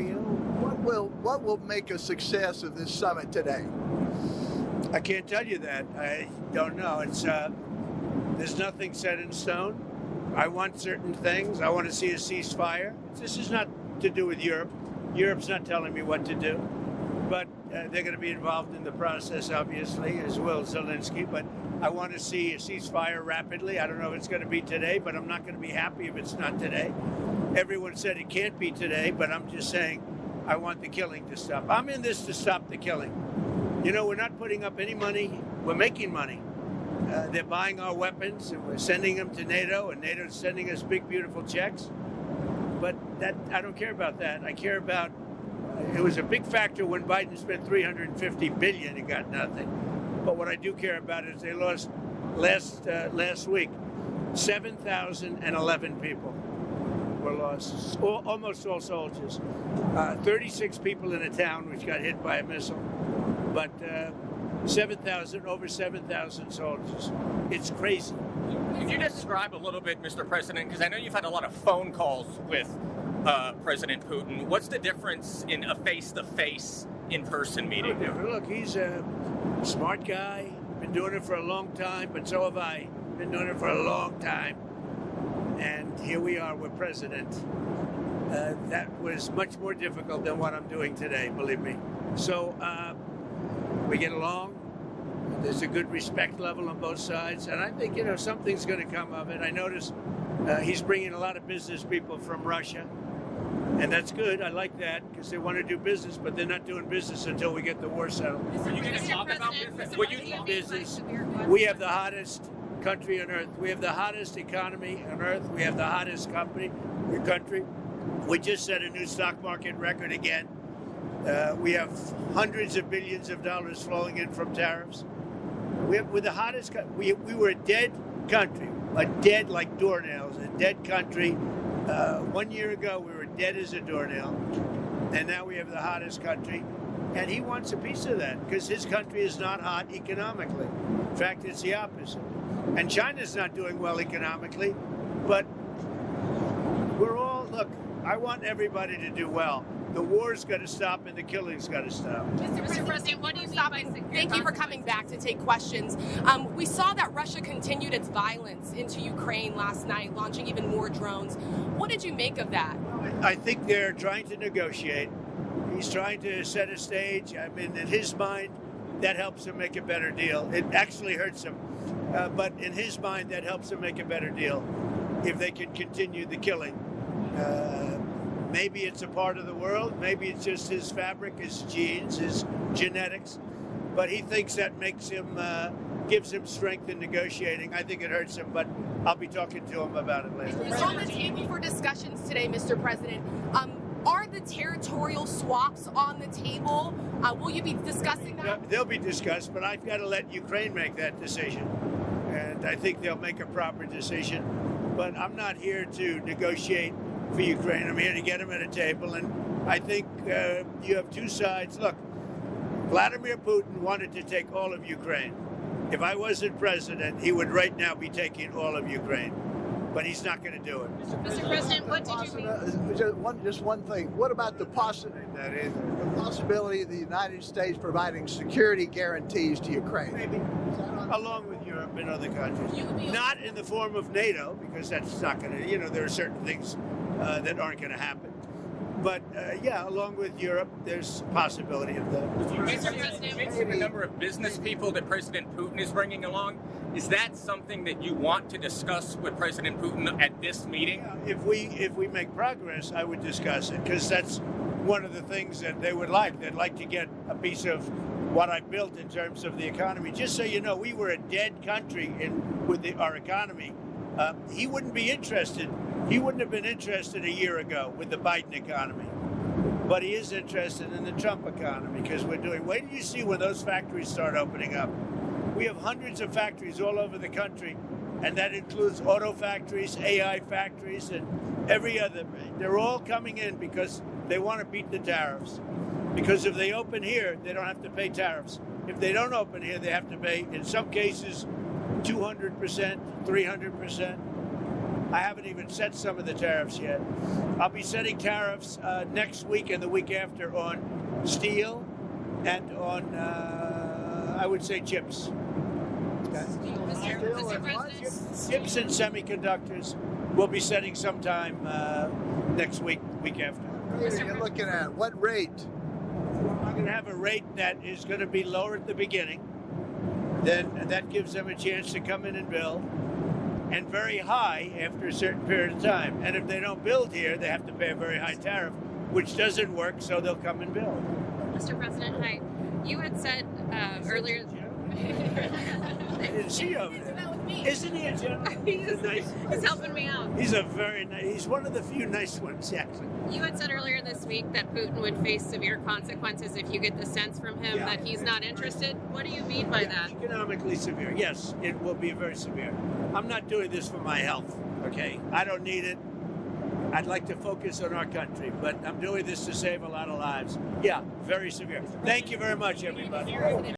What will make a success of this summit today? I can't tell you that. I don't know. It's there's nothing set in stone. I want certain things. I want to see a ceasefire. This is not to do with Europe. Europe's not telling me what to do. But they're going to be involved in the process, obviously, as will Zelensky. But I want to see a ceasefire rapidly. I don't know if it's going to be today, but I'm not going to be happy if it's not today. Everyone said it can't be today, but I'm just saying I want the killing to stop. I'm in this to stop the killing. You know, we're not putting up any money. We're making money. They're buying our weapons, and we're sending them to NATO, and NATO's sending us big, beautiful checks. But that I don't care about that. I care about it was a big factor when Biden spent $350 billion and got nothing. But what I do care about is they lost last week 7,011 people were lost, almost all soldiers. 36 people in a town which got hit by a missile, but over 7,000 soldiers. It's crazy. Could you describe a little bit, Mr. President, because I know you've had a lot of phone calls with President Putin. What's the difference in a face-to-face, in-person meeting? Look, he's a smart guy, been doing it for a long time, but so have I. Been doing it for a long time. And here we are, we're president. That was much more difficult than what I'm doing today, believe me. So we get along. There's a good respect level on both sides. And I think, something's going to come of it. I noticed he's bringing a lot of business people from Russia. And that's good. I like that because they want to do business, but they're not doing business until we get the war settled. Are you going to talk about business? We have the hottest country on earth. We have the hottest economy on earth. We have the hottest country. We just set a new stock market record again. We have hundreds of billions of dollars flowing in from tariffs. We're the hottest. We were a dead country, dead like doornails, a dead country. 1 year ago, we were dead as a doornail, and now we have the hottest country. And he wants a piece of that because his country is not hot economically. In fact, it's the opposite. And China's not doing well economically, but look, I want everybody to do well. The war's got to stop and the killing's got to stop. Mr. President, what do you Thank you for coming back to take questions. We saw that Russia continued its violence into Ukraine last night, launching even more drones. What did you make of that? I think they're trying to negotiate. He's trying to set a stage. I mean, in his mind, that helps him make a better deal. It actually hurts him. But in his mind, that helps him make a better deal if they can continue the killing. Maybe it's a part of the world. Maybe it's just his fabric, his genes, his genetics. But he thinks that makes him, gives him strength in negotiating. I think it hurts him, but I'll be talking to him about it later. It's on the table for discussions today, Mr. President. Are the territorial swaps on the table? Will you be discussing that? They'll be discussed, but I've got to let Ukraine make that decision. And I think they'll make a proper decision. But I'm not here to negotiate for Ukraine. I'm here to get them at a table. And I think you have two sides. Look, Vladimir Putin wanted to take all of Ukraine. If I wasn't president, he would right now be taking all of Ukraine. But he's not going to do it. Mr. President, what did you mean? Just one thing. What about the possibility of the United States providing security guarantees to Ukraine? Maybe. Along with Europe and other countries. Not in the form of NATO, because that's not going to, there are certain things that aren't going to happen. But, along with Europe, there's a possibility of that. Mr. President, you mentioned the number of business people that President Putin is bringing along. Is that something that you want to discuss with President Putin at this meeting? Yeah, if we make progress, I would discuss it, because that's one of the things that they would like. They'd like to get a piece of what I built in terms of the economy. Just so you know, we were a dead country with our economy. He wouldn't be interested. He wouldn't have been interested a year ago with the Biden economy. But he is interested in the Trump economy because wait till you see when those factories start opening up. We have hundreds of factories all over the country, and that includes auto factories, AI factories, and every other. They're all coming in because they want to beat the tariffs. Because if they open here, they don't have to pay tariffs. If they don't open here, they have to pay, in some cases, 200%, 300%. I haven't even set some of the tariffs yet. I'll be setting tariffs next week and the week after on steel and on, I would say, chips. Okay. Mr. President. Chips and semiconductors we'll be setting sometime next week, week after. What are you looking at? What rate? I'm going to have a rate that is going to be lower at the beginning. Then that gives them a chance to come in and build, and very high after a certain period of time. And if they don't build here, they have to pay a very high tariff, which doesn't work, so they'll come and build. Mr. President, hi. You had said earlier. I didn't see you over there. Isn't he a general? He's helping me out. He's a very nice. He's one of the few nice ones, actually. You had said earlier this week that Putin would face severe consequences if you get the sense from him that he's not interested. What do you mean by that? Economically severe. Yes, it will be very severe. I'm not doing this for my health, okay? I don't need it. I'd like to focus on our country, but I'm doing this to save a lot of lives. Yeah, very severe. Thank you very much, everybody.